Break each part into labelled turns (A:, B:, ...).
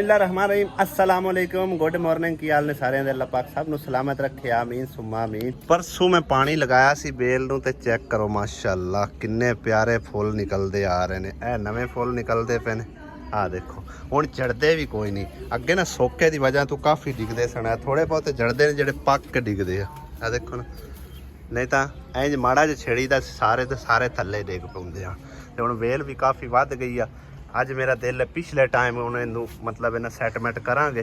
A: बिस्मिल्लाहिर्रहमानिर्रहीम अस्सलाम वालेकुम गुड मॉर्निंग की हाल ने सारे अल्लाह पाक सब नु सलामत रखे आमीन सुम्मा आमीन। परसों मैं पानी लगाया सी बेल नूं ते चेक करो माशाअल्लाह किन्ने प्यारे फुल निकलते आ रहे ने। ए नवे फुल निकलते पे ने आ देखो हुण झड़दे भी कोई नहीं। अगे ना सोके की वजह तो काफ़ी डिगदे सन, थोड़े बहुत झड़दे ने जेडे पक के डिगदे आ देखो ना, नहीं तो इंज माड़ा जिहा छेड़ी दा सारे थल्ले डिग पौंदे आ। ते हुण वेल भी काफ़ी वध गई आ। अज मेरा दिल है पिछले टाइम उन्हें मतलब इन्हें सैटमेंट करांगे।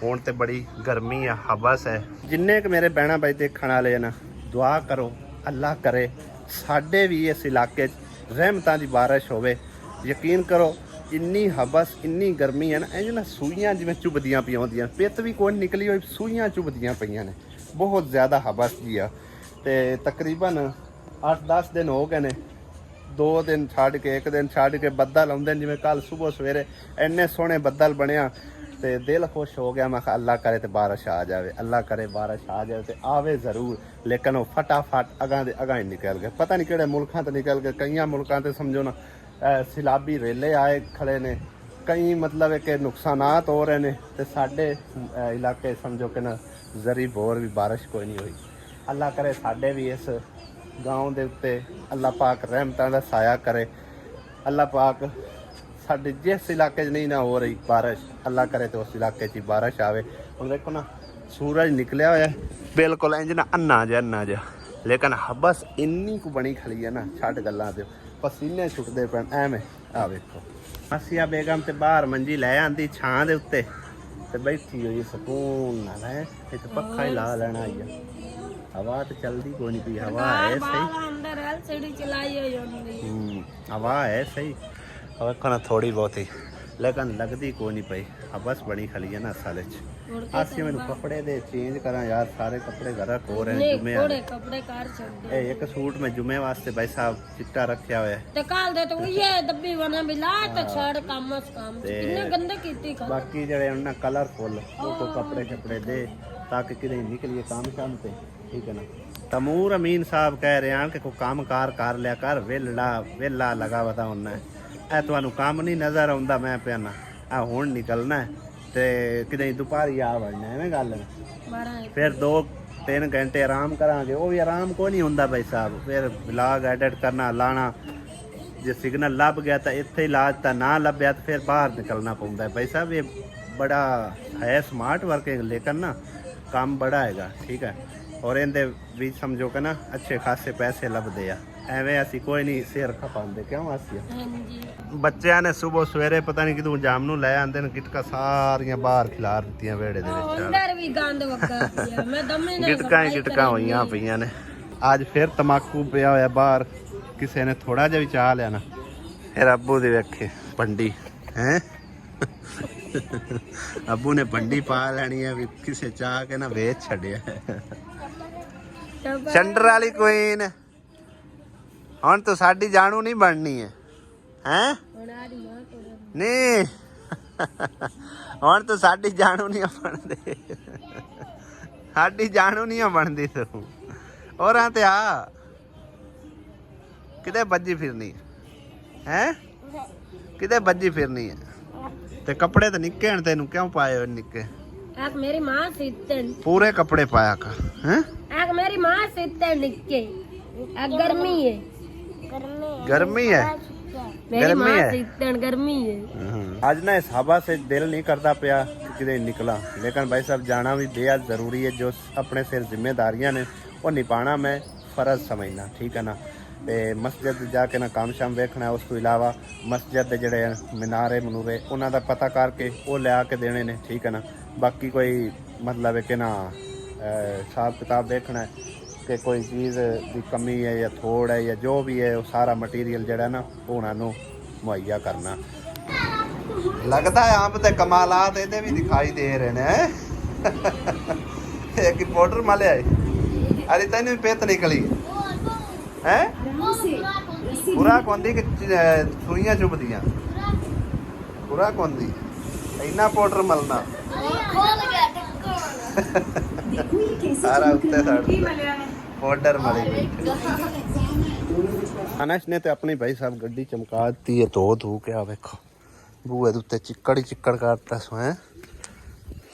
A: हुण ते बड़ी गर्मी है हबस है। जिन्ने क मेरे बहना भाई देखने वाले ना दुआ करो अल्लाह करे साडे भी इस इलाके रहमतां दी बारिश होवे। यकीन करो इन्नी हबस इन्नी गर्मी है ना, इंज ना सूइयां जिवें चुभदियां पियां होंदियां, पित्त भी कोई निकली होई सूइयां चुभदियां पईयां ने, बहुत ज़्यादा हबस जी आ। ते तकरीबन 8-10 दिन हो गए ने, 2 दिन छड़ के 1 दिन छड़ के बदल आउंदे जिवें कल सुबह सवेरे इन्ने सोहने बदल बनया ते दिल खुश हो गया। मैं अल्लाह करे तो बारिश आ जाए, अल्लाह करे बारिश आ जाए तो आवे ज़रूर, लेकिन वो फटाफट अगां दे अगां ही निकल गए। पता नहीं किहड़े मुल्कां तो निकल गए, कई मुल्कां तो समझो ना सैलाबी रेले आए खड़े ने, कई मतलब है कि नुकसानात हो रहे हैं। तो साडे इलाके समझो कि ना जरी बोर भी बारिश कोई नहीं हुई। अल्लाह करे साडे भी इस गाँव के उत्ते अल्लाह पाक रहमतां दा साया करे। अल्लाह पाक साडे जिस इलाके नहीं ना हो रही बारिश, अल्लाह करे तो उस इलाके च बारिश आवे। हुण देखो ना सूरज निकलिया होया बिल्कुल इंज ना अन्ना जा, लेकिन हबस इन्नी को बनी खड़ी है ना, छड्ड गल्लां ते पसीने छुटदे पैण एवें। आ वेखो आसिया बेगम ते बाहर मंजी लै आंदी छां दे उत्ते ते बैठी होई सकून नाल है। इत्थे पक्खा ही ला लेना आई है, हवा तो चलती कोई नहीं पी, हवा है सही
B: अंदर एलसीडी चलाई होई
A: हवा है सही और खाना थोड़ी बहुत ही, लेकिन लगती कोई नहीं पई। बस बनी खली है ना साले आसी मैनू कपड़े दे चेंज करा यार, सारे कपड़े घर हो रहे हैं जुमे
B: थोड़े कपड़े कार छोड़ दे।
A: एक सूट में जुमे वास्ते भाई साहब चिट्टा रखा हुआ है
B: ते काल दे तो ये डब्बी बना मिला तो छड़ काम कितने गंदे कीती कर।
A: बाकी जड़े उन्ना कलरफुल वो कपड़े कपड़े दे ताकि किधर निकलिए काम शाम पे, ठीक है ना। तमूर अमीन साहब कह रहे हैं कि कोई काम कार कर लिया कर, वेला लगा वता होना है। ए तुहानू काम नहीं नज़र आउंदा, मैं पियाना आ हुण निकलना है ते किधर दोपहरी आ वड़ना है ना गल, फिर 2-3 घंटे आराम करांगे। वो भी आराम को नहीं होंदा भाई साहब, फिर ब्लॉग एडिट करना लाना, जे सिग्नल लभ गया तो इत्थे ही ला दिता, ना लभ्या तो फिर बाहर निकलना पौंदा है। भाई साहब ये बड़ा है स्मार्ट वर्किंग, लेकिन ना काम बड़ा हैगा, ठीक है। और इनके भी समझो कि ना अच्छे खासे पैसे लभदे आ, एवें असी कोई नहीं सिर खपांदे क्यों आसी। बच्चों ने सुबह सवेरे पता नहीं कितों जामनू लै आंदे ने, गिटका सारियां बाहर खिलार दित्तियां वेड़े दे विच,
B: अंदर भी गंद वगा पिया मैं दमे ना
A: गिटका होईयां पईयां ने। आज फिर तमाकू पिया होया बाहर, किसी ने थोड़ा जिहा भी चाह लिया ना, फिर अब्बू दी वेखे भंडी हैं अब्बू ने भंडी पा लैनी है, भी किसी चाह के ना वेच छड्डिया चंडर वाली क्वीन। हुण तो साडी जानू नहीं बननी है हैं नहीं हुण तो साडी जानू नहीं बनदी, साडी जानू नहीं बनदी तू और ते आ किते बज्जी फिरनी है किते बज्जी फिरनी है। ते कपड़े तो निक्के हैं, तेनू क्यों पाए हो निक्के?
B: एक मेरी मां सीते
A: पूरे कपड़े पाया कर हैं,
B: एक मेरी मां सीते निक्के, एक गर्मी है
A: गर्मी है
B: मेरी मां सीते गर्मी है।
A: आज ना इस हवा से दिल नहीं करता पिया कि निकला, लेकिन भाई साहब जाना भी बेहद ज़रूरी है। जो अपने सिर जिम्मेदारियां ने वो निभाना मैं फ़र्ज समझना, ठीक है ना। ते मस्जिद जाके ना काम शाम वेखना है, उसको अलावा मस्जिद के जड़े मीनारे मनूरे उन्हों का पता करके वो लिया के देने ने, ठीक है ना। बाकी कोई मतलब है कि ना हिसाब किताब देखना है कि कोई चीज़ की कमी है या थोड़ है या जो भी है, वो सारा मटीरियल जड़ा ना उन्होंने मुहैया करना। लगता है आप तो कमालात ये भी दिखाई दे रहे हैं एक पाउडर माले आए, अरे तेन भी पेत निकली है पूरा कौंदी कि सुइयां चुभदियां पूरा कौंदी इन्ना पाउडर मलना सारा उत्ते पाउडर मली। अनस ने तो अपनी भाई साहब गड्डी चमका दी है, धो के आ वेखो ਬੂਹੇ ਦੇ ਉੱਤੇ ਚਿੱਕੜ ਹੀ ਚਿੱਕੜ ਕਰਤਾ ਸੋ ਹੈ।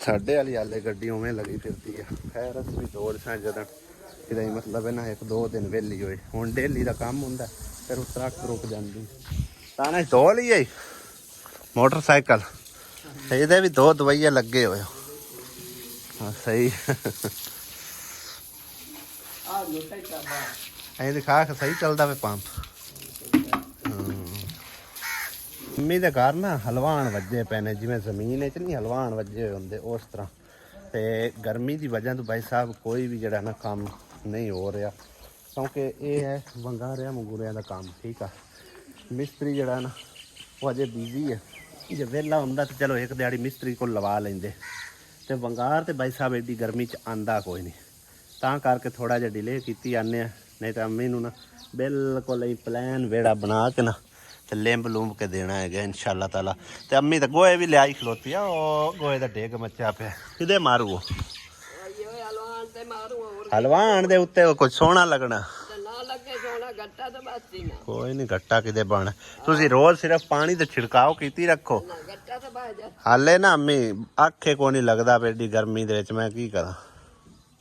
A: ਸਾਡੇ ਵਾਲੀ ਹਾਲੇ ਗੱਡੀ ਉਵੇਂ ਲੱਗੀ ਫਿਰਦੀ ਆ। ਖੈਰ ਅਸੀਂ ਵੀ ਦੌੜ ਸਾਂ ਜਦੋਂ ਇਹਦਾ ਹੀ ਮਤਲਬ ਹੈ ਨਾ 1-2 ਦਿਨ ਵਿਹਲੀ ਹੋਏ। ਹੁਣ ਡੇਲੀ ਦਾ ਕੰਮ ਹੁੰਦਾ ਫਿਰ ਉਹ ਟਰੱਕ ਰੁਕ ਜਾਂਦੀ ਤਾਂ ਨਾ ਧੋ ਲਈਏ ਮੋਟਰਸਾਈਕਲ। ਇਹਦੇ ਵੀ 2 ਦਵਾਈਆਂ ਲੱਗੇ ਹੋਏ। ਹਾਂ ਸਹੀ ਇਹ ਦਿਖਾ ਕੇ ਸਹੀ ਚੱਲਦਾ ਵੇ ਪੰਪ। ਮੰਮੀ ਦੇ ਘਰ ਨਾ ਹਲਵਾਨ ਵੱਜੇ ਪਏ ਨੇ ਜਿਵੇਂ ਜ਼ਮੀਨ 'ਚ ਨਹੀਂ ਹਲਵਾਨ ਵੱਜੇ ਹੋਏ ਹੁੰਦੇ ਉਸ ਤਰ੍ਹਾਂ। ਤੇ ਗਰਮੀ ਦੀ ਵਜ੍ਹਾ ਤੋਂ ਭਾਈ ਸਾਹਿਬ ਕੋਈ ਵੀ ਜਿਹੜਾ ਨਾ ਕੰਮ ਨਹੀਂ ਹੋ ਰਿਹਾ ਕਿਉਂਕਿ ਇਹ ਹੈ ਵੰਗਾਰਿਆਂ ਮੰਗੂਰਿਆਂ ਦਾ ਕੰਮ। ਠੀਕ ਆ ਮਿਸਤਰੀ ਜਿਹੜਾ ਨਾ ਉਹ ਅਜੇ ਬਿਜ਼ੀ ਹੈ। ਜੇ ਵਿਹਲਾ ਹੁੰਦਾ ਤਾਂ ਚਲੋ ਇੱਕ ਦਿਹਾੜੀ ਮਿਸਤਰੀ ਕੋਲ ਲਵਾ ਲੈਂਦੇ। ਤੇ ਵੰਗਾਰ ਤੇ ਭਾਈ ਸਾਹਿਬ ਐਡੀ ਗਰਮੀ 'ਚ ਆਂਦਾ ਕੋਈ ਨਹੀਂ ਤਾਂ ਕਰਕੇ ਥੋੜਾ ਜਿਹਾ ਡਿਲੇ ਕੀਤੀ ਆਨੇ ਆ। ਨਹੀਂ ਤਾਂ ਅੰਮੀ ਨੂੰ ਨਾ ਬਿਲਕੁਲ ਹੀ ਪਲਾਨ ਵੇੜਾ ਬਣਾ ਕੇ ਨਾ ਤੇ ਲਿੰਬ ਲੂੰਬ ਕੇ ਦੇਣਾ ਹੈਗਾ ਇਨਸ਼ਾਅੱਲਾ ਤਾਲਾ। ਤੇ ਅੰਮੀ ਤਾਂ ਗੋਹੇ ਵੀ ਲਿਆਈ ਖਲੋਤੀ ਆ। ਉਹ ਗੋਹੇ ਦਾ ਡੇਗ ਮੱਚਿਆ ਪਿਆ ਕਿਦੇ ਮਾਰੂ ਹਲਵਾਨ ਦੇ ਉੱਤੇ ਕੁਝ ਸੋਹਣਾ ਲੱਗਣਾ ਕੋਈ ਨਹੀਂ ਗੱਟਾ ਕਿਦੇ ਬਣ। ਤੁਸੀਂ ਰੋਜ਼ ਸਿਰਫ ਪਾਣੀ ਤੇ ਛਿੜਕਾਓ ਕੀਤੀ ਰੱਖੋ। ਹਾਲੇ ਨਾ ਅੰਮੀ ਆਖੇ ਕੋ ਨਹੀਂ ਲੱਗਦਾ ਐਡੀ ਗਰਮੀ ਦੇ ਵਿੱਚ ਮੈਂ ਕੀ ਕਰਾਂ।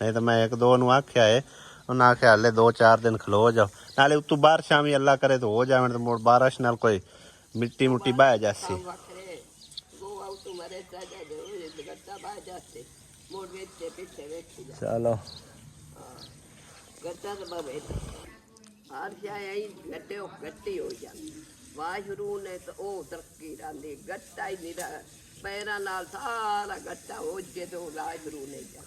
A: ਨਹੀਂ ਤਾਂ ਮੈਂ 1-2 ਨੂੰ ਆਖਿਆ ਏ ਉਹਨਾਂ ਆਖਿਆ ਹਾਲੇ 2-4 ਦਿਨ ਖਲੋ ਜਾਓ ਨਾਲੇ ਉੱਤੋਂ ਬਾਰਿਸ਼ਾਂ ਵੀ ਅੱਲਾ ਕਰੇ ਤਾਂ ਹੋ ਜਾਵਣ ਤੇ ਮੁੜ ਬਾਰਿਸ਼ ਨਾਲ ਕੋਈ ਮਿੱਟੀ ਮੁੱਟੀ ਬਹਿ ਜਾਸੀ। ਚਲੋ
C: ਵਾਹਿਗੁਰੂ ਨੇ ਤਾਂ ਉਹ ਤਰੱਕੀ ਰਾਂਦੀ ਗੱਟਾ ਹੀ ਨਿਰਾ ਪੈਰਾਂ ਨਾਲ ਸਾਰਾ ਗੱਟਾ ਹੋ ਜੇ ਤੇ ਵਾਹਿਗੁਰੂ ਨੇ ਜਾ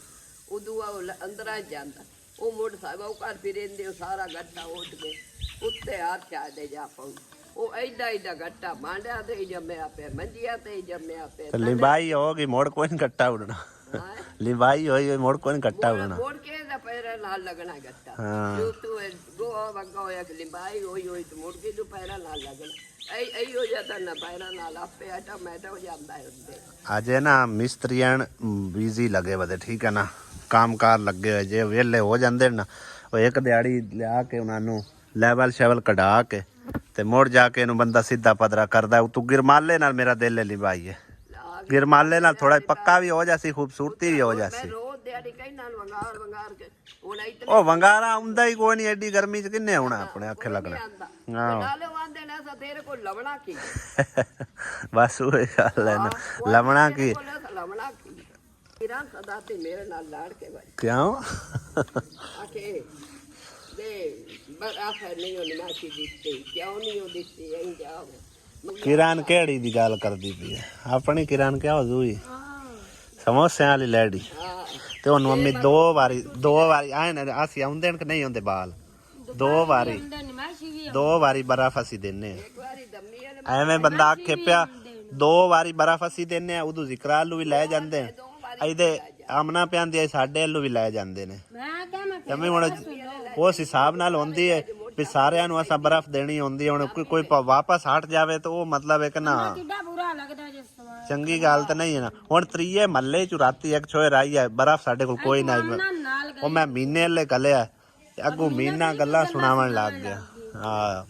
C: ਉਦੋਂ ਉਹ ਅੰਦਰਾਂ ਜਾਂਦਾ ਉਹ ਮੁੜ ਸਾਹਿਬ ਉਹ ਘਰ ਫਿਰੇਂਦੇ ਉਹ ਸਾਰਾ ਗੱਟਾ ਉੱਡ ਕੇ ਉੱਤੇ ਹੱਥ ਆ ਦੇ ਜਾ ਪਾਉ ਉਹ ਐਡਾ ਗੱਟਾ ਮਾਂਡਿਆ ਤੇ ਹੀ ਜੰਮਿਆ ਪਿਆ ਮੰਜੀਆਂ ਤੇ ਹੀ ਜੰਮਿਆ ਪਿਆ।
A: ਲਿਬਾਈ ਹੋ ਗਈ ਮੋੜ ਕੋਈ ਨਹੀਂ ਗੱਟਾ ਉਡਣਾ। ਲਿਬਾਈ ਹੋਈ ਮੋੜ ਕੋਈ ਨਹੀਂ ਗੱਟਾ ਉਡਣਾ।
C: ਮੋੜ ਕੇ ਦਾ ਪੈਰਾਂ ਨਾਲ ਲੱਗਣਾ ਗੱਟਾ ਜੋ ਤੂੰ ਗੋਆ ਵਗਾ ਹੋਇਆ ਕਿ ਲਿਬਾਈ ਹੋਈ ਤੇ ਮੁੜ ਕੇ ਤੂੰ ਪੈਰਾਂ ਨਾਲ ਲੱਗਣਾ ਐ ਹੋ ਜਾਂਦਾ ਨਾ ਪੈਰਾਂ ਨਾਲ ਆਪੇ ਆਟੋਮੈਟਿਕ ਹੋ ਜਾਂਦਾ ਹੁੰਦੇ।
A: ਅਜੇ ਨਾ ਮਿਸਤਰੀਆਂ ਬਿਜ਼ੀ ਲੱਗੇ ਵਦੇ ਠੀਕ ਹੈ ਨਾ ਕੰਮਕਾਰ ਲੱਗੇ ਹੋਏ ਜੇ ਵਿਹਲੇ ਹੋ ਜਾਂਦੇ ਨਾ ਉਹ ਇੱਕ ਦਿਹਾੜੀ ਲਿਆ ਕੇ ਉਹਨਾਂ ਨੂੰ ਲੈਵਲ ਸ਼ੈਵਲ ਕਢਾ ਕੇ ਤੇ ਮੁੜ ਜਾ ਕੇ ਇਹਨੂੰ ਬੰਦਾ ਸਿੱਧਾ ਪਦਰਾ ਕਰਦਾ। ਤੂੰ ਗਿਰਮਾਲੇ ਨਾਲ ਮੇਰਾ ਦਿਲ ਲਿਵਾਈ ਹੈ ਗਿਰਮਾਲੇ ਨਾਲ ਥੋੜਾ ਪੱਕਾ ਵੀ ਹੋ ਜਾਸੀ ਖੂਬਸੂਰਤੀ ਵੀ ਹੋ ਜਾਸੀ। ਉਹ ਵੰਗਾਰਾ ਆਉਂਦਾ ਹੀ ਕੋਈ ਨਹੀਂ ਐਡੀ ਗਰਮੀ ਚ ਕਿੰਨੇ ਆਉਣਾ ਆਪਣੇ ਅੱਖੇ ਲੱਗਣਾ। ਬਸ ਉਹ ਗੱਲ ਹੈ ਨਾ ਲਵਣਾ ਕੀ ਕਿਉਂ ਕਿਰਨ ਕਿਹੜੀ ਦੀ ਗੱਲ ਕਰਦੀ ਪਈ ਆਪਣੀ ਕਿਰਨ ਕਿਆ ਹੋਜੂਗੀ ਸਮੋਸਿਆਂ ਵਾਲੀ ਲੈਡੀ ਤੇ ਉਹਨੂੰ ਮੰਮੀ 2 ਵਾਰੀ ਆਏ ਨਾ ਅਸੀਂ ਆਉਂਦੇ ਕਿ ਨਹੀਂ ਆਉਂਦੇ ਬਾਲ 2 ਵਾਰੀ ਬਰਫ਼ ਅਸੀਂ ਦਿੰਨੇ ਐਵੇਂ ਬੰਦਾ ਆਖੇ ਪਿਆ 2 ਵਾਰੀ ਬਰਫ਼ ਅਸੀਂ ਦਿੰਨੇ ਆ ਉਦੋਂ ਜ਼ਿਕਰਾ ਆਲੂ ਵੀ ਲੈ ਜਾਂਦੇ ਇਹਦੇ ਆਮਨਾ ਪਿਆਂਦੀ ਸਾਡੇ ਵੱਲੋਂ ਵੀ ਲੈ ਜਾਂਦੇ ਨੇ। ਜਮੀ ਹੁਣ ਉਸ ਹਿਸਾਬ ਨਾਲ ਹੁੰਦੀ ਹੈ ਵੀ ਸਾਰਿਆਂ ਨੂੰ ਅਸਾਂ ਬਰਫ਼ ਦੇਣੀ ਹੁੰਦੀ ਹੈ। ਹੁਣ ਕੋਈ ਵਾਪਸ ਹਟ ਜਾਵੇ ਤਾਂ ਉਹ ਮਤਲਬ ਹੈ ਕਿ ਨਾ ਚੰਗੀ ਗੱਲ ਤਾਂ ਨਹੀਂ ਹੈ ਨਾ। ਹੁਣ ਤਰੀਏ ਮਹੱਲੇ ਚ ਰਾਤੀ ਇੱਕ ਛੋਏ ਰਾਈ ਹੈ ਬਰਫ਼ ਸਾਡੇ ਕੋਲ ਕੋਈ ਨਾ ਉਹ ਮੈਂ ਮਹੀਨੇ ਲੈ ਗਲਿਆ ਅੱਗੋਂ ਮਹੀਨਾ ਗੱਲਾਂ ਸੁਣਾਵਣ ਲੱਗ ਗਿਆ। ਹਾਂ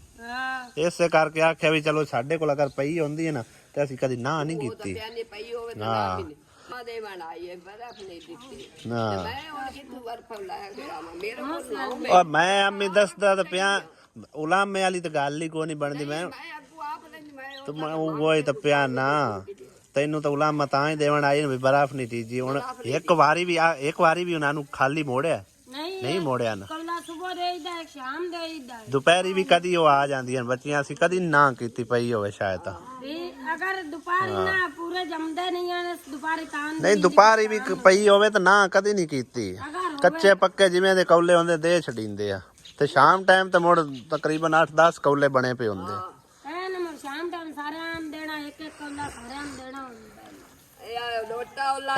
A: ਇਸੇ ਕਰਕੇ ਆਖਿਆ ਵੀ ਚਲੋ ਸਾਡੇ ਕੋਲ ਅਗਰ ਪਈ ਹੁੰਦੀ ਹੈ ਨਾ ਤੇ ਅਸੀਂ ਕਦੀ ਨਾ ਨਹੀਂ ਕੀਤੀ। ਹਾਂ ਮੈਂ ਅੰਮੀ ਦੱਸਦਾ ਤਾਂ ਪਿਆ ਉਲਾਮੇ ਵਾਲੀ ਤਾਂ ਗੱਲ ਹੀ ਕੋਈ ਨਹੀਂ ਬਣਦੀ। ਮੈਂ ਉਹ ਤਾਂ ਪਿਆ ਨਾ ਤੈਨੂੰ ਤਾਂ ਉਲਾਮਾ ਤਾਂ ਹੀ ਦੇਵਣ ਆਈ ਵੀ ਬਰਫ਼ ਨਹੀਂ ਤੀਜੀ। ਹੁਣ ਇੱਕ ਵਾਰੀ ਵੀ ਉਹਨਾਂ ਨੂੰ ਖਾਲੀ ਮੋੜਿਆ ਨਹੀਂ ਮੋੜਿਆ ਨਾ ਦੁਪਹਿਰੀ ਵੀ ਕਦੀ ਉਹ ਆ ਜਾਂਦੀਆਂ ਬੱਚੀਆਂ ਅਸੀਂ ਕਦੀ ਨਾ ਕੀਤੀ ਪਈ ਹੋਵੇ ਸ਼ਾਇਦ ਤਾਂ
B: ਅਗਰ ਦੁਪਹਿਰੀ ਨਾ ਪੂਰੇ ਜੰਮਦੇ ਨਹੀਂ ਆ ਦੁਪਹਿਰੀ ਤਾਂ
A: ਨਹੀਂ ਦੁਪਹਿਰੀ ਵੀ ਪਈ ਹੋਵੇ ਤਾਂ ਨਾ ਕਦੀ ਨਹੀਂ ਕੀਤੀ। ਕੱਚੇ ਪੱਕੇ ਜਿਵੇਂ ਦੇ ਕੌਲੇ ਹੁੰਦੇ ਦੇ ਛੜੀਂਦੇ ਆ ਤੇ ਸ਼ਾਮ ਟਾਈਮ ਤੇ ਮੁੜ ਤਕਰੀਬਨ 8-10 ਕੌਲੇ ਬਣੇ ਪਏ ਹੁੰਦੇ।
B: ਸ਼ਾਮ ਟਾਈਮ ਸਾਰਿਆਂ ਨੂੰ ਦੇਣਾ ਇੱਕ ਕੌਲਾ ਸਾਰਿਆਂ ਨੂੰ ਦੇਣਾ ਹੁੰਦਾ।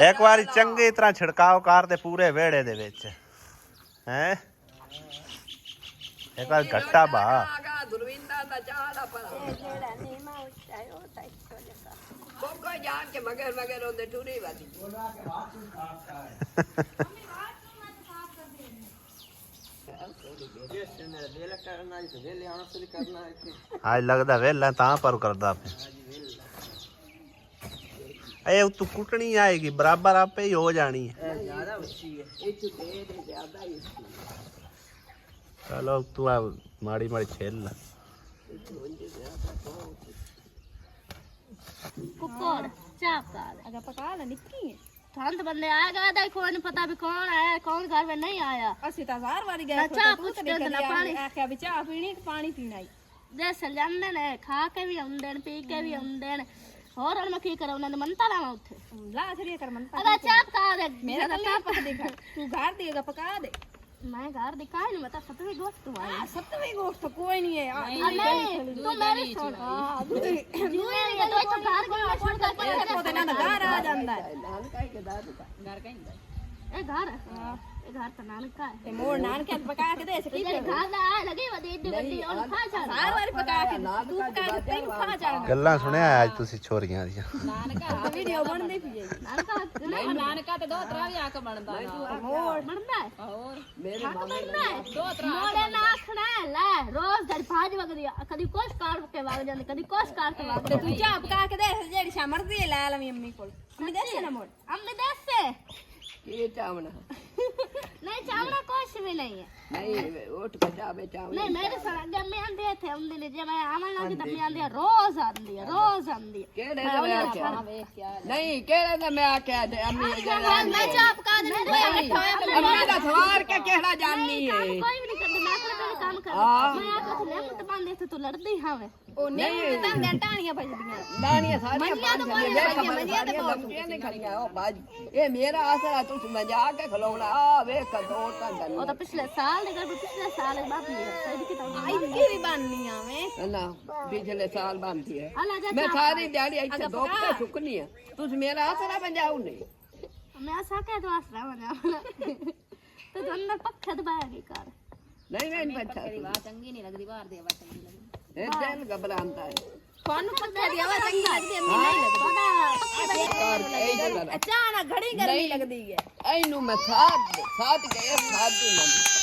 A: ਇੱਕ ਵਾਰੀ ਚੰਗੀ ਤਰ੍ਹਾਂ ਛਿੜਕਾਓ ਕਰਦੇ ਪੂਰੇ ਵਿਹੜੇ ਦੇ ਵਿੱਚ ਹੈ ਇੱਕ ਵਾਰ ਗੱਟਾ ਬਾ ਅੱਜ ਲੱਗਦਾ ਵੇਲਾ ਤਾਂ ਪਰ ਕਰਦਾ ਪਿਆ ਇਹ ਤੂੰ ਕੁੱਟਣੀ ਆਏਗੀ ਬਰਾਬਰ ਆਪੇ ਹੀ ਹੋ ਜਾਣੀ ਹੈ
C: ਜ਼ਿਆਦਾ ਉੱਚੀ ਹੈ ਇਹ ਚ ਦੇ ਜ਼ਿਆਦਾ ਹੀ ਉੱਚੀ
A: ਚਲੋ ਤੂੰ ਆ ਮਾੜੀ ਮਾੜੀ ਛੇਲ ਲਾ
B: कुकर चाप का अगर पका ले निक्की तुरंत बंदे आएगा देखो नहीं पता भी कौन आया कौन घर में नहीं आया
D: ਅਸੀਂ ਤਾਂ ਹਜ਼ਾਰ ਵਾਰੀ ਗਏ
B: ਚਾਹ ਪੁੱਛ ਕੇ ਨਾ ਪਾਣੀ
D: ਆਖਿਆ ਵੀ ਚਾਹ ਪੀਣੀ ਕਿ ਪਾਣੀ ਪੀਣਾ ਹੀ
B: जैसे ਜਾਂਦੇ ਨੇ ਖਾ ਕੇ ਵੀ ਆਉਂਦੇ ਨੇ ਪੀ ਕੇ ਵੀ ਆਉਂਦੇ ਨੇ ਹੋਰ ਹੁਣ ਮੈਂ ਕੀ ਕਰਾਂ ਉਹਨਾਂ ਨੇ ਮੰਨਤਾ ਲਾਵਾਂ ਉੱਥੇ
D: ਲਾ ਛੜੀਏ ਕਰ ਮਨ
B: ਅਗਾ ਚਾਹ ਪਕਾ ਦੇ
D: ਮੇਰਾ ਤਾਂ ਨਹੀਂ ਪਕਦੇ ਘਰ ਤੂੰ ਘਰ ਦੇਗਾ ਪਕਾ ਦੇ
B: मैं घर दिखाई नहीं बता सतवीं गोश्त हुआ है
D: ਸੱਤਵੀਂ ਗੋਸ਼ਤ ਕੋਈ नहीं है
B: नहीं तू मेरी सुन
D: ਦੂਜੀ
B: दूसरी ये तो घर को छोड़ कर
D: ਉਹਦੇ ਨਾਲ ਘਰ ਆ ਜਾਂਦਾ ਹੈ
C: ਨਾਨਕਾ ਕੇ ਦਾਦ ਦਾ
B: ए घर ए घर तो नानका है
D: ਤੇ ਮੋੜ ਨਾਨਕੇ ਪਕਾ ਕੇ ਦੇ ਸਕੀ
B: तेरे घर ला लगी वदी एडी वड्डी और खा जा
D: ਹਜ਼ਾਰ ਵਾਰੀ ਪਕਾ ਕੇ ਤੂੰ ਪਕਾ ਕੇ ਤੈਨੂੰ ਖਾ ਜਾਣਾ
A: ਗੱਲਾਂ ਸੁਣਿਆ ਅੱਜ ਤੁਸੀਂ ਛੋਰੀਆਂ ਦੀਆਂ
D: ਵੀਡੀਓ ਬਣਦੀ ਪਈ ਹੈ
B: नानका
E: ਨਾਨਕਾ ਤੇ ਦੋ ਤਰਾ ਵੀ ਆ ਕੇ ਬਣਦਾ
B: मोड़ बनदा है
E: ਹੋਰ
C: ਮੇਰੇ
B: बनदा है मोड़े ना आखना है ले रोज घर 5 वग दिया कदी कोश कार के वग जांदे कदी कोश कार के वग
D: ਤੇ ਤੂੰ ਚਾਹ ਪਕਾ ਕੇ ਦੇ ਜਿਹੜੀ ਸ਼ਾ ਮਰਜ਼ੀ ਲੈ ਲਵੀਂ ਅੰਮੀ ਕੋਲ ਅੰਮੀ ਦੇ ਨਾ ਮੋੜ
B: हमने देश से
C: ਇਹ ਚਾਵਣਾ
B: नहीं चावड़ा कुछ भी नहीं है
C: ਨਹੀਂ ਉੱਠ ਕੇ ਚਾਵੇ ਚਾਵਣਾ
B: नहीं मेरे साथ जब मैं आंदी थे हम दिन जब मैं आवन लगी तब मैं आंदी रोज आंदी
C: ਕਿਹੜੇ ਦਾ ਮੈਂ ਆਖਿਆ ਨਹੀਂ ਕਿਹੜੇ ਦਾ ਮੈਂ ਆਖਿਆ ਤੇ ਅੰਮੀ
B: मैं चाप का दिन
C: ਅੰਮੀ ਦਾ ਸਵਾਰ ਕੇ ਕਿਹੜਾ ਜਾਣੀ ਹੈ
B: कोई भी नहीं करती मैं अपना काम कर मैं आके तो ले मुत बांधे थे तू लड़ती हावे
D: ਉਹ ਨਹੀਂ ਤਾਂ ਟਾਣੀਆਂ ਵੱਜਦੀਆਂ
C: ਦਾਣੀਆਂ ਸਾਰੀਆਂ ਮੰਨੀਆਂ ਤੇ ਨਹੀਂ ਖੜੀਆਂ ਉਹ ਬਾਜ ਇਹ ਮੇਰਾ ਆਸਰਾ ਤੁਸੀਂ ਮਜ਼ਾਕ ਕੇ ਖਲੋਣਾ ਆ ਵੇਖ ਦੋ ਤਾਂ
B: ਉਹ ਤਾਂ ਪਿਛਲੇ ਸਾਲ ਦੇ ਪਿਛਲੇ ਸਾਲ ਬਾਅਦ ਨਹੀਂ ਸਹੀ ਕਿਤਾਬ
D: ਇੱਥੇ ਵੀ ਬਣਨੀਆਂ ਵੇ
C: ਨਾ ਪਿਛਲੇ ਸਾਲ ਬੰਦੀ ਹੈ
B: ਅਲਾ ਜਾ
C: ਮੈਂ ਸਾਰੀ ਦਿਹਾੜੀ ਇੱਥੇ ਦੁੱਖ ਤੇ ਸੁੱਕਨੀ ਆ ਤੁਸੀਂ ਮੇਰਾ ਆਸਰਾ ਬਜਾਉ ਨਹੀਂ
B: मैं साके तो आसरा बना तो अंदर पक्का दबाया की कर
C: ਨਹੀਂ ਨਹੀਂ ਬੱਚਾ
E: ਚੰਗੀ ਨਹੀਂ ਲੱਗਦੀ ਬਾਹਰ ਦੀ ਆਵਾਜ਼ ਚੰਗੀ ਲੱਗਦੀ
C: ਇਹ ਦਿਲ ਘਬਰਾਉਂਦਾ ਹੈ
D: ਤੁਹਾਨੂੰ ਪੱਖੇ ਦੀ ਆਵਾਜ਼ ਚੰਗੀ ਲੱਗਦੀ ਹੈ ਚਾਹ ਨਾਲ ਘੜੀ ਗਰਮੀ ਲੱਗਦੀ ਹੈ
C: ਇਹਨੂੰ ਮੈਂ ਸਾਥ ਗਏ ਸਾਥ ਦੀ ਮੰਦੀ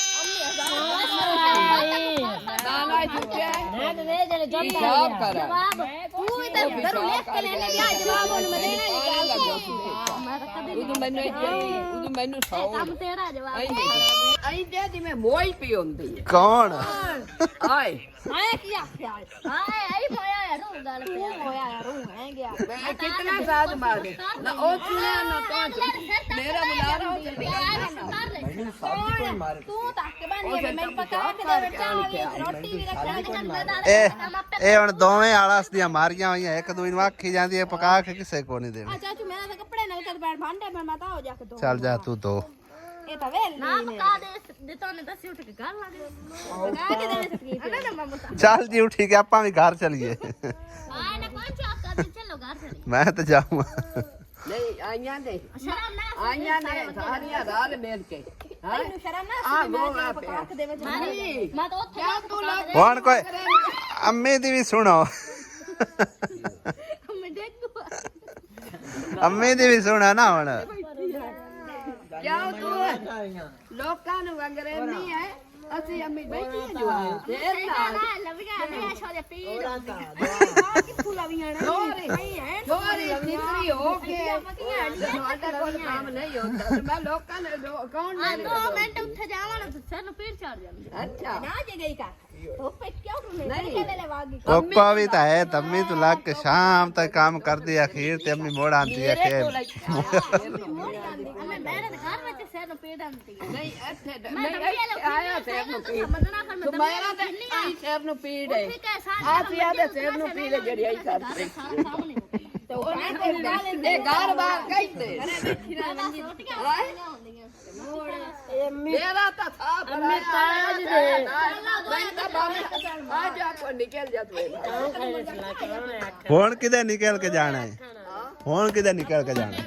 C: ਨਾਨਾ ਚੁੱਕਿਆ
B: मैं तो दे जले जब
C: ਜਵਾਬ ਕਰ
B: जवाब तू इधर घरों लेके लेने क्या जवाब उन में देना मैं तो कभी
C: ਉਦੋਂ ਮੈਨੂੰ ਸੌ
B: काम तेरा जवाब
C: ਆਈ ਦੇ ਦੀ ਮੈਂ ਮੋਈ ਪੀ ਹੁੰਦੀ ਹੈ
A: ਕੌਣ
C: ਆਏ
D: ਆਇਆ ਕੀ ਆਖਿਆ
B: हां आई मोया यार गल पे
D: ਹੋਇਆ ਯਾਰ ਉਹ ਹੈ ਗਿਆ
C: ਮੈਂ ਕਿਤਨਾ ਸਾਥ ਮਾਰੇ ਨਾ ਉਹ ਸੁਣਿਆ ਨਾ ਤਾਂ ਮੇਰਾ ਬੁਲਾਰਾ ਹੋ
D: ਤੂੰ ਤੱਕ ਬਣੀ ਹੈ ਮੈਂ ਪਕਾ ਕੇ ਦੇ ਚਾਹ ਵੀ ਰੋਟੀ ਵੀ ਰੱਖਿਆ
A: ਇਹ ਹੁਣ ਦੋਵੇਂ ਆਲਸ ਦੀਆਂ ਮਾਰੀਆਂ ਹੋਈਆਂ ਇੱਕ ਦੂਜੀ ਨੂੰ ਆਖੀ ਜਾਂਦੀ ਹੈ ਪਕਾ ਕੇ ਕਿਸੇ ਕੋ ਨਹੀਂ ਦੇਣੀ
D: ਆ ਚਾਚੂ ਮੇਰਾ ਤਾਂ ਕੱਪੜੇ ਨਾਲ ਕਰ ਬੈਠ ਭਾਂਡੇ ਮੈਂ ਤਾਂ ਹੋ ਜਾ ਕੇ ਦੋ
A: ਚੱਲ ਜਾ ਤੂੰ ਦੋ
D: ਇਹ ਤਾਂ ਵੇਲ
B: ना पका दे तो ने दस उठ के घर ला दे
D: ਪਕਾ ਕੇ ਦੇ ਸਕੀ
B: अरे ना ममता
A: ਚੱਲ ਜੀ ਉਠੀ ਕੇ ਆਪਾਂ ਵੀ ਘਰ ਚਲੀਏ
B: आए ना कौन चाप का दे चलो घर चले
A: ਮੈਂ ਤਾਂ ਜਾਊਂਗਾ
C: ਨਹੀਂ ਆਈਆਂ ਦੇ
B: शर्म ना
C: ਆਈਆਂ ਨੇ ਸਾਰੀਆਂ ਰਾਲ ਮੇਲ ਕੇ ਹਾਂ
D: ਤੈਨੂੰ ਸ਼ਰਮ ਨਾ
C: ਆ ਗੋਗਾ
D: ਪਕਾ ਕੇ ਦੇਵੇ
B: मैं तो ओथे
C: ਤੂੰ ਲੱਗ
A: ਹੁਣ ਕੋਈ ਅੰਮੀ ਦੀ ਵੀ ਸੁਣੋ
B: मैं देखू
A: ਅੰਮੀ ਦੀ ਵੀ ਸੁਣਾ ਨਾ ਹੁਣ
C: ਕਿਉਂ ਤੂੰ ਲੋਕਾਂ ਨੂੰ ਅੰਗਰੇਜ਼ੀ ਹੈ ਅਸੀਂ ਅੰਮੀ ਬੈਠੀ ਹੈ ਜੋ ਫੇਰ ਨਾਲ
B: लविया मैं छोड़े पीड़
C: ਥੋੜੀ ਨਿਕਲੀ ਹੋ ਕੇ ਤੁਹਾਡਾ ਕੋਈ ਕੰਮ ਨਹੀਂ ਹੁੰਦਾ ਤੇ ਮੈਂ ਲੋਕਾਂ ਨੇ ਕੌਣ
B: आ 2 मिनट उठे जावा ना तो सर पीड़ चढ़ जाती
C: ਅੱਛਾ
D: ਨਾ ਜੇ ਗਈ ਕਾ ਉਹ ਪੇ ਕਿਉਂ ਨਹੀਂ
C: ਨਹੀਂ।
D: ਲੈ ਵਾਗੀ
A: ਕੋਪਾ ਵੀ ਤਾਂ ਹੈ ਤੰਮੀ ਤੂੰ ਲੱਗ ਕੇ ਸ਼ਾਮ ਤੱਕ ਕੰਮ ਕਰਦੀ ਅਖੀਰ ਤੇ ਅੰਮੀ ਮੋੜ ਆਂਦੀ ਹੈ ਕਿ
B: हमें मेरे घर में से सर पीड़ आती है
C: ਨਹੀਂ ਇੱਥੇ
B: मैं
C: ਨਹੀਂ
B: तो ये
C: ਇੱਥੇ ਆਇਆ ਸਿਰ ਨੂੰ ਪੀੜ
B: समझना कर मैं
C: ਤੁਹਾਡਾ ਤੇ ਆਈ ਸਿਰ ਨੂੰ ਪੀੜ ਹੈ ਆਪ ਯਾਦ ਸਿਰ ਨੂੰ ਪੀੜ ਹੈ ਜਿਹੜੀ ਆਈ ਕਰਦੀ
B: सामने
C: ਤੇ ਉਹ ਇਹ ਘਰ ਬਾਹਰ ਕਹਿੰਦੇ ਮੇਰਾ ਤਾਂ ਸਾਫ ਮੈਂ ਤਾਜ ਦੇ ਮੈਂ ਤਾਂ ਬਾਹਰ ਆ ਜਾ ਕੋ ਨਿਕਲ ਜਾ ਤੂੰ
A: ਹੁਣ ਕਿਤੇ ਨਿਕਲ ਕੇ ਜਾਣਾ ਹੈ ਹੁਣ ਕਿਤੇ ਨਿਕਲ ਕੇ ਜਾਣਾ ਹੈ?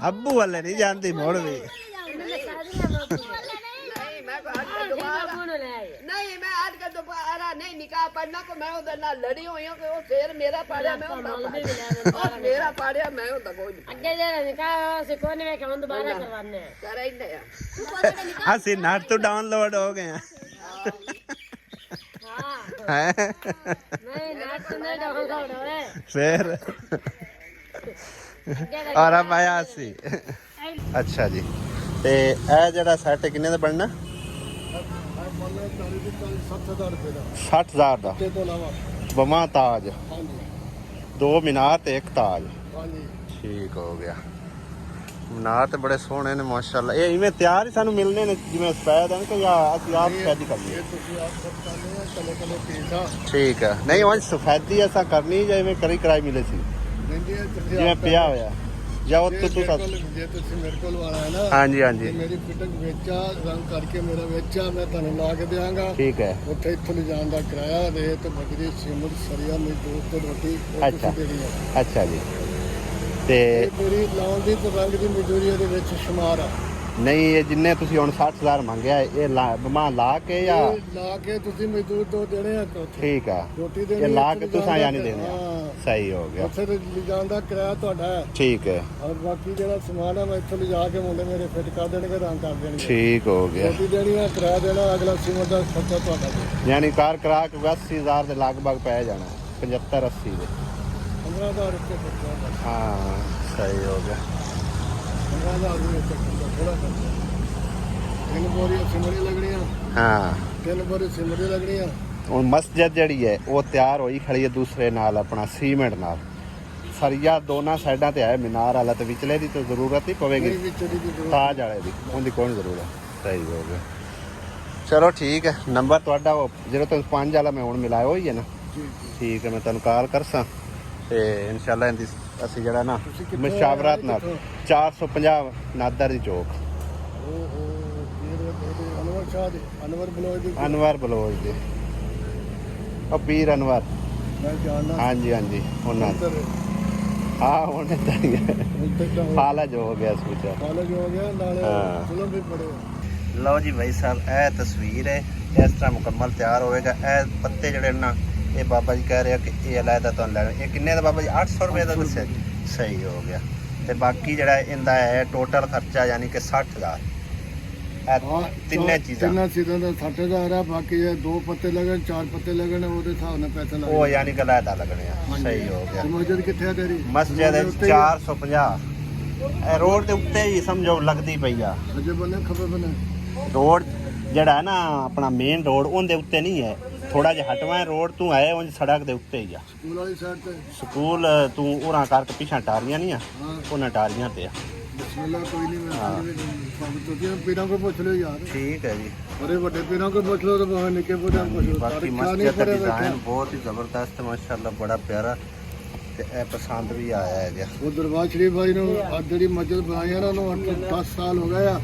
A: ਅੱਬੂ ਵਾਲੇ ਨਹੀਂ ਜਾਂਦੀ ਮੋੜ ਵੀ
C: नहीं मैं आज का दोबारा नहीं निकाह पढ़ना को मैं उधर ना लड़ी हुई हूँ कि वो शेर मेरा पाड़िया मैं उधर मेरा पाड़िया मैं उधर कोई
E: ਅੱਗੇ ਜਿਹੜਾ ਨਿਕਾਹ ਸੀ ਕੋਈ ਨਹੀਂ ਵੇਖਿਆ ਹੁਣ ਦੁਬਾਰਾ ਕਰਵਾਨੇ
C: करे ही नहीं
A: ਅਸੀਂ ਨੈਟ ਤੋਂ ਡਾਊਨਲੋਡ ਹੋ ਗਏ ਹਾਂ
E: ਨਹੀਂ ਨੈਟ ਤੇ ਨਹੀਂ ਡਾਊਨਲੋਡ ਹੋਏ
A: ਫੇਰ ਆਰਾ ਪਾਇਆ ਸੀ। ਅੱਛਾ ਜੀ, ਤੇ ਇਹ ਜਿਹੜਾ ਸੈੱਟ ਕਿੰਨੇ ਦਾ ਬਣਨਾ? 60,000 ਦਾ।
F: ਤੇ ਤੋਂ ਇਲਾਵਾ
A: ਬਮਾ ਤਾਜ,
F: ਹਾਂਜੀ
A: 2 ਮੀਨਾਰ ਤੇ 1 ਤਾਜ।
F: ਹਾਂਜੀ
A: ਠੀਕ ਹੋ ਗਿਆ। ਮੀਨਾਰ ਤੇ ਬੜੇ ਸੋਹਣੇ ਨੇ ਮਾਸ਼ਾਅੱਲਾ। ਇਹ ਇਵੇਂ ਤਿਆਰ ਹੀ ਸਾਨੂੰ ਮਿਲਨੇ ਨੇ ਜਿਵੇਂ ਸਪੈਦ ਹਨ ਕਿ ਜਾਂ ਅਸੀਂ ਆਪ ਸਪੈਦੀ ਕਰਨੀ ਹੈ?
F: ਇਹ ਤੁਸੀਂ ਆਪ ਸਭ ਕਰਨੇ ਆ ਕਲੇ ਕਲੇ ਪੀਸ ਆ
A: ਠੀਕ ਹੈ। ਨਹੀਂ ਉਹ ਸਫੈਦੀ ਐਸਾ ਕਰਨੀ ਜਾਂ ਇਵੇਂ ਕਰੀ ਕਰਾਈ ਮਿਲੇ ਸੀ
F: ਲੈਂਦੀ ਹੈ ਤੁਸੀਂ
A: ਜਿਵੇਂ ਪਿਆ ਹੋਇਆ ਜਾਂ ਉਹ
F: ਜੇ
A: ਤੂੰ
F: ਜੇ ਤੁਸੀਂ ਮੇਰੇ ਕੋਲ ਆਣਾ ਹੈ ਨਾ
A: ਹਾਂਜੀ
F: ਤੇ
A: ਹਾਂਜੀ
F: ਮੇਰੀ ਫਿਟਿੰਗ ਵੇਚਾ ਰੰਗ ਕਰਕੇ ਮੇਰਾ ਵੇਚਾ ਮੈਂ ਤੁਹਾਨੂੰ ਲਾ ਕੇ ਦਿਆਂਗਾ।
A: ਠੀਕ ਹੈ।
F: ਉੱਥੇ ਇੱਥੋਂ ਲਿਜਾਣ ਦਾ ਕਿਰਾਇਆ ਰੇਤ ਬਜਰੀ ਸੀਮਿੰਟ ਸਰੀਆ ਮਜ਼ਦੂਰ ਤੇ ਰੋਟੀ ਉਹ
A: ਅੱਛਾ।
F: ਤੁਸੀਂ ਦੇਣੀ ਹੈ।
A: ਅੱਛਾ ਜੀ। ਤੇ
F: ਇਹ ਮੇਰੀ ਲਾਉਣ ਦੀ ਤੇ ਰੰਗ ਦੀ ਮਜ਼ਦੂਰੀ ਇਹਦੇ ਵਿੱਚ ਸ਼ੁਮਾਰ ਆ।
A: ਨਹੀਂ ਇਹ ਜਿੰਨੇ ਤੁਸੀਂ ਹੁਣ 60,000 ਮੰਗਿਆ ਇਹ ਬਮਾ ਲਾ ਕੇ ਜਾਂ
F: ਇਹ ਲਾ ਕੇ ਤੁਸੀਂ ਮਜ਼ਦੂਰ ਦੋ ਦੇਣੇ ਆ ਉੱਥੇ
A: ਠੀਕ ਆ?
F: ਰੋਟੀ ਦੇਣੀ
A: ਇਹ ਲਾ
F: ਉੱਥੇ
A: ਕੇ
F: ਲਿਜਾਣ
A: ਤੁਸੀਂ
F: ਦਾ
A: ਯਾਨੀ ਦੇਣੇ ਆ।
F: ਹਾਂ।
A: ਸਹੀ ਹੋ ਗਿਆ।
F: ਉੱਥੇ ਤੇ ਲਿਜਾਣ ਦਾ ਕਿਰਾਇਆ ਤੁਹਾਡਾ ਹੈ
A: ਠੀਕ ਹੈ।
F: ਔਰ ਬਾਕੀ ਜਿਹੜਾ ਸਮਾਨ ਹੈ ਮੈਂ ਇੱਥੋਂ ਲਿਜਾ ਕੇ ਮੁੰਡੇ ਮੇਰੇ ਫਿੱਟ ਕਰ ਦੇਣਗੇ ਰੰਗ ਕਰ ਦੇਣਗੇ।
A: ਠੀਕ ਹੋ ਗਿਆ।
F: ਰੋਟੀ ਦੇਣੀ ਹੈ ਕਿਰਾਇਆ ਦੇਣਾ ਅਗਲਾ ਸੀਮਤ ਦਾ ਖਰਚਾ ਤੁਹਾਡਾ ਜੀ।
A: ਯਾਨੀ ਕਾਰ ਕਰਾ ਕੇ 80,000 ਦੇ ਲਗਭਗ ਪੈ ਜਾਣਾ 75-80 ਦੇ।
F: 15,000 ਰੁਪਏ ਖਰਚਾ ਹੈ।
A: ਹਾਂ ਸਹੀ ਹੋ ਗਿਆ।
F: 15,000 ਰੁਪਏ ਖਰਚਾ ਥੋੜਾ ਖਰਚਾ। 3 ਬੋਰੀਆਂ ਸਿਮਰੀ ਲੱਗਣੀਆਂ,
A: ਹਾਂ
F: 3 ਬੋਰੀ ਸਿਮਰੀ ਲੱਗਣੀਆਂ।
A: ਹੁਣ ਮਸਜਿਦ ਜਿਹੜੀ ਹੈ ਉਹ ਤਿਆਰ ਹੋਈ ਖੜੀ ਹੈ ਦੂਸਰੇ ਨਾਲ ਆਪਣਾ ਸੀਮੈਂਟ ਨਾਲ। ਸਰੀਆ ਦੋਨਾਂ ਸਾਈਡਾਂ ਤੇ ਹੈ ਮੀਨਾਰ ਵਾਲਾ ਤੇ ਵਿਚਲੇ ਦੀ ਤਾਂ ਜ਼ਰੂਰਤ ਹੀ ਪਵੇਗੀ।
F: ਇਹ ਵਿੱਚ ਦੀ ਜ਼ਰੂਰਤ
A: ਤਾਜ ਵਾਲੇ ਦੀ ਉਹਦੀ ਕੋਈ ਜ਼ਰੂਰਤ। ਸਹੀ ਹੋ ਗਿਆ। ਚਲੋ ਠੀਕ ਹੈ। ਨੰਬਰ ਤੁਹਾਡਾ ਉਹ 035 ਵਾਲਾ ਮੈਂ ਹੁਣ ਮਿਲਾਇਆ ਹੋਈ ਹੈ ਨਾ?
F: ਜੀ
A: ਠੀਕ ਹੈ। ਮੈਂ ਤੁਹਾਨੂੰ ਕਾਲ ਕਰਸਾਂ ਤੇ ਇਨਸ਼ਾਅੱਲਾ ਇਹਦੀ ਅਸੀਂ ਜਿਹੜਾ ਨਾ
F: ਤੁਸੀਂ ਕਿੱਥੋਂ
A: ਮਸ਼ਾਵਰਾਤ ਨਾਲ
F: ਕਿੱਥੋਂ?
A: 450 ਨਾਦਰ ਦੀ ਚੌਕ,
F: ਅਨਵਰ ਸ਼ਾਹ ਦੇ ਅਨਵਰ ਬਲੋਚ ਦੀ
A: ਅਨਵਰ ਬਲੋਚ ਦੇ ਉਹ ਪੀਰ ਅਨਵਰ।
F: ਮੈਂ ਜਾਣਦਾ
A: ਹਾਂਜੀ ਹਾਂਜੀ ਉਹਨਾਂ ਦਾ। ਹਾਂ ਉਹਨੇ ਤਾਂ ਹੀ ਹੈ। ਫਾਲਜ ਹੋ ਗਿਆ ਇਸ ਵਿੱਚ।
F: ਕਾਲਜ ਹੋ ਗਿਆ ਨਾਲੇ
A: ਹਾਂ।
F: ਫਿਲਮ ਵੀ ਪੜੇ।
A: ਲਓ ਜੀ ਭਾਈ ਸਾਹਿਬ ਇਹ ਤਸਵੀਰ ਹੈ। ਇਸ ਤਰ੍ਹਾਂ ਮੁਕੰਮਲ ਤਿਆਰ ਹੋਵੇਗਾ। ਇਹ ਪੱਤੇ ਜਿਹੜੇ ਨਾ ਇਹ ਬਾਬਾ ਜੀ ਕਹਿ ਰਿਹਾ ਕਿ ਇਹ ਅਲੱਗਾ ਤੁਹਾਨੂੰ ਲੈਣਾ। ਇਹ ਕਿੰਨੇ ਦਾ ਬਾਬਾ ਜੀ? 800 ਰੁਪਏ ਦਾ ਦੱਸਿਆ ਜੀ। ਸਹੀ ਹੋ ਗਿਆ। ਤੇ ਬਾਕੀ ਜਿਹੜਾ ਇਹਦਾ ਹੈ ਟੋਟਲ ਖਰਚਾ ਯਾਨੀ ਕਿ 60,000। ਇਹ ਤਿੰਨੇ ਚੀਜ਼ਾਂ
F: ਤਿੰਨਾਂ ਚੀਜ਼ਾਂ ਦਾ 60,000 ਆ। ਬਾਕੀ ਇਹ 2 ਪੱਤੇ ਲੱਗਣ 4 ਪੱਤੇ ਲੱਗਣ ਉਹਦੇ ਹਿਸਾਬ ਨਾਲ ਪੈਸੇ ਲੱਗਣ।
A: ਉਹ ਯਾਨੀ ਕਿ ਅਲੱਗਾ ਲੱਗਣੇ ਆ। ਸਹੀ ਹੋ ਗਿਆ।
F: ਤੇ ਮਸਜਿਦ ਕਿੱਥੇ ਆ ਤੇਰੀ?
A: ਮਸਜਿਦ ਹੈ 450। ਇਹ ਰੋਡ ਦੇ ਉੱਤੇ ਹੀ ਸਮਝੋ ਲੱਗਦੀ ਪਈ ਆ।
F: ਸੱਜੇ ਬੰਨੇ ਖੱਬੇ ਬੰਨੇ?
A: ਰੋਡ ਜਿਹੜਾ ਹੈ ਨਾ ਆਪਣਾ ਮੇਨ ਰੋਡ ਉਹਦੇ ਉੱਤੇ ਨਹੀਂ ਹੈ। ਥੋੜਾ ਜਿਹਾ ਹਟਵਾ ਰੋਡ ਤੂੰ ਆਏ ਉਹ ਸੜਕ ਦੇ ਉੱਤੇ ਹੀ ਆ।
F: ਸਕੂਲ ਵਾਲੀ ਸਾਈਡ ਤੇ?
A: ਸਕੂਲ ਤੂੰ ਉਰਾਂ ਕਰਕੇ ਪਿੱਛਾ ਟਾਰੀਆਂ ਨਹੀਂ ਆ
F: ਹਾਂ
A: ਉਹਨਾਂ ਟਾਰੀਆਂ ਤੇ ਆ।
F: ਬਿਸਮਿਲ੍ਲਾ ਕੋਈ ਨਹੀਂ ਮੈਂ ਤੁਸੀਂ ਪੀਰਾਂ ਕੋਲ ਪੁੱਛ ਲਿਓ ਯਾਰ।
A: ਠੀਕ ਹੈ ਜੀ।
F: ਬੜੇ ਵੱਡੇ ਪੀਰਾਂ ਕੋਲ ਪੁੱਛ ਲਓ ਤੇ ਭਾਵੇਂ ਨਿੱਕੇ ਪੀਰਾਂ ਕੋਲ ਪੁੱਛ ਲਓ।
A: ਬਾਕੀ ਮਸਜਿਦ ਦਾ ਡਿਜ਼ਾਈਨ ਬਹੁਤ ਹੀ ਜ਼ਬਰਦਸਤ ਮਾਸ਼ਾਅੱਲਾ ਬੜਾ ਪਿਆਰਾ ਤੇ ਇਹ ਪਸੰਦ ਵੀ ਆਇਆ ਹੈ ਜੀ।
F: ਉਹ ਦਰਬਾਰ ਸ਼ਰੀਫ ਭਾਈ ਨੂੰ ਅੱਜ ਜਿਹੜੀ ਮਸਜਿਦ ਬਣਾਈ ਆ ਨਾ ਉਹਨੂੰ 10 ਸਾਲ ਹੋ ਗਏ ਆ।